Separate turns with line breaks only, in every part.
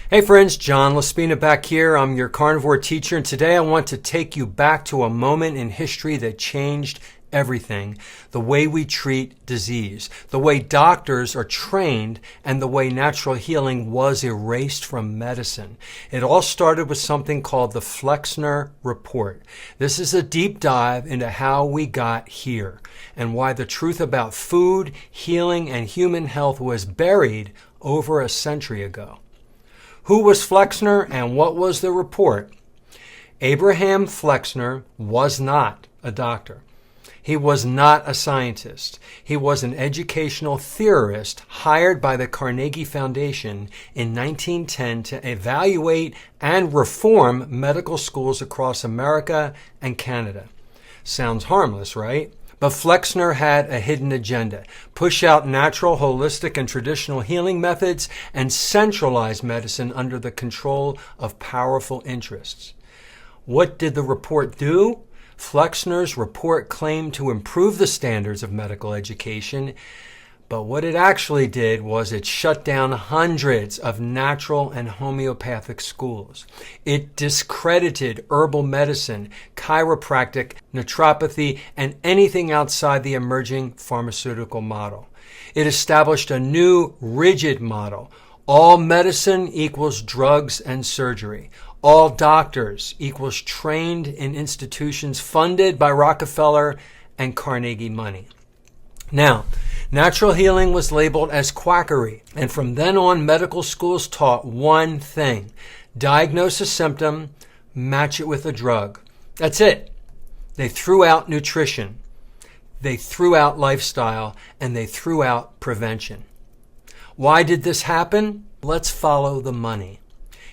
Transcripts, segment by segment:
Hey friends, John Laspina back here. I'm your carnivore teacher, and today I want to take you back to a moment in history that changed everything. The way we treat disease, the way doctors are trained, and the way natural healing was erased from medicine. It all started with something called the Flexner Report. This is a deep dive into how we got here and why the truth about food, healing, and human health was buried over a century ago. Who was Flexner and what was the report? Abraham Flexner was not a doctor. He was not a scientist. He was an educational theorist hired by the Carnegie Foundation in 1910 to evaluate and reform medical schools across America and Canada. Sounds harmless, right? But Flexner had a hidden agenda: push out natural, holistic, and traditional healing methods and centralize medicine under the control of powerful interests. What did the report do? Flexner's report claimed to improve the standards of medical education, but what it actually did was it shut down hundreds of natural and homeopathic schools. It discredited herbal medicine, chiropractic, naturopathy, and anything outside the emerging pharmaceutical model. It established a new, rigid model. All medicine equals drugs and surgery. All doctors equals trained in institutions funded by Rockefeller and Carnegie money. Now, natural healing was labeled as quackery, and from then on, medical schools taught one thing: diagnose a symptom, match it with a drug. That's it. They threw out nutrition, they threw out lifestyle, and they threw out prevention. Why did this happen? Let's follow the money.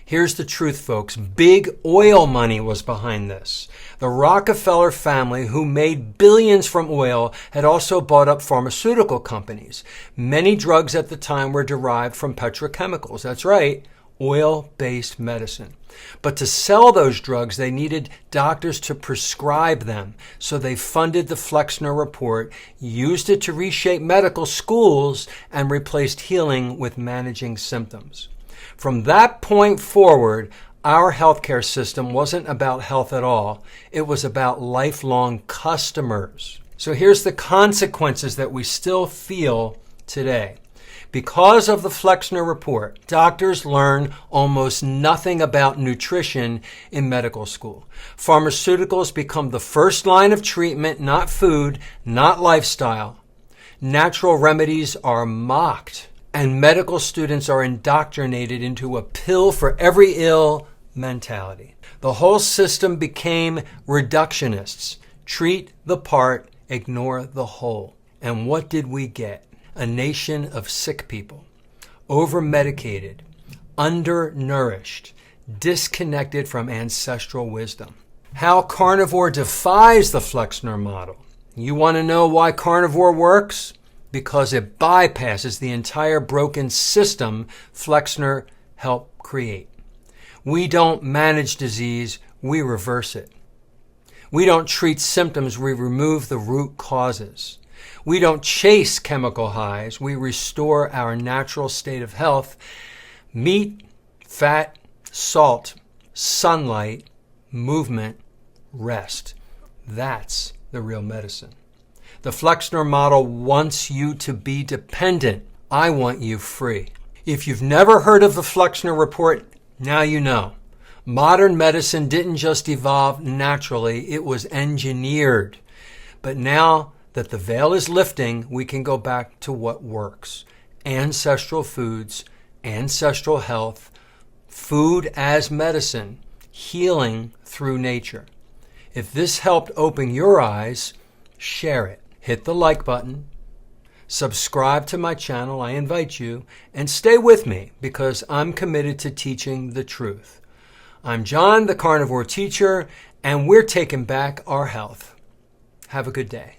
Here's the truth, folks. Big oil money was behind this. The Rockefeller family, who made billions from oil, had also bought up pharmaceutical companies. Many drugs at the time were derived from petrochemicals. That's right, oil-based medicine. But to sell those drugs, they needed doctors to prescribe them. So they funded the Flexner Report, used it to reshape medical schools, and replaced healing with managing symptoms. From that point forward, our healthcare system wasn't about health at all. It was about lifelong customers. So here's the consequences that we still feel today. Because of the Flexner Report, doctors learn almost nothing about nutrition in medical school. Pharmaceuticals become the first line of treatment, not food, not lifestyle. Natural remedies are mocked, and medical students are indoctrinated into a pill for every ill mentality. The whole system became reductionists. Treat the part, ignore the whole. And what did we get? A nation of sick people, over-medicated, undernourished, disconnected from ancestral wisdom. How Carnivore defies the Flexner model. You want to know why Carnivore works? Because it bypasses the entire broken system Flexner helped create. We don't manage disease, we reverse it. We don't treat symptoms, we remove the root causes. We don't chase chemical highs, we restore our natural state of health. Meat, fat, salt, sunlight, movement, rest. That's the real medicine. The Flexner model wants you to be dependent. I want you free. If you've never heard of the Flexner Report, now you know. Modern medicine didn't just evolve naturally, it was engineered. But now that the veil is lifting, we can go back to what works. Ancestral foods, ancestral health, food as medicine, healing through nature. If this helped open your eyes, share it. Hit the like button, subscribe to my channel, I invite you, and stay with me because I'm committed to teaching the truth. I'm John, the carnivore teacher, and we're taking back our health. Have a good day.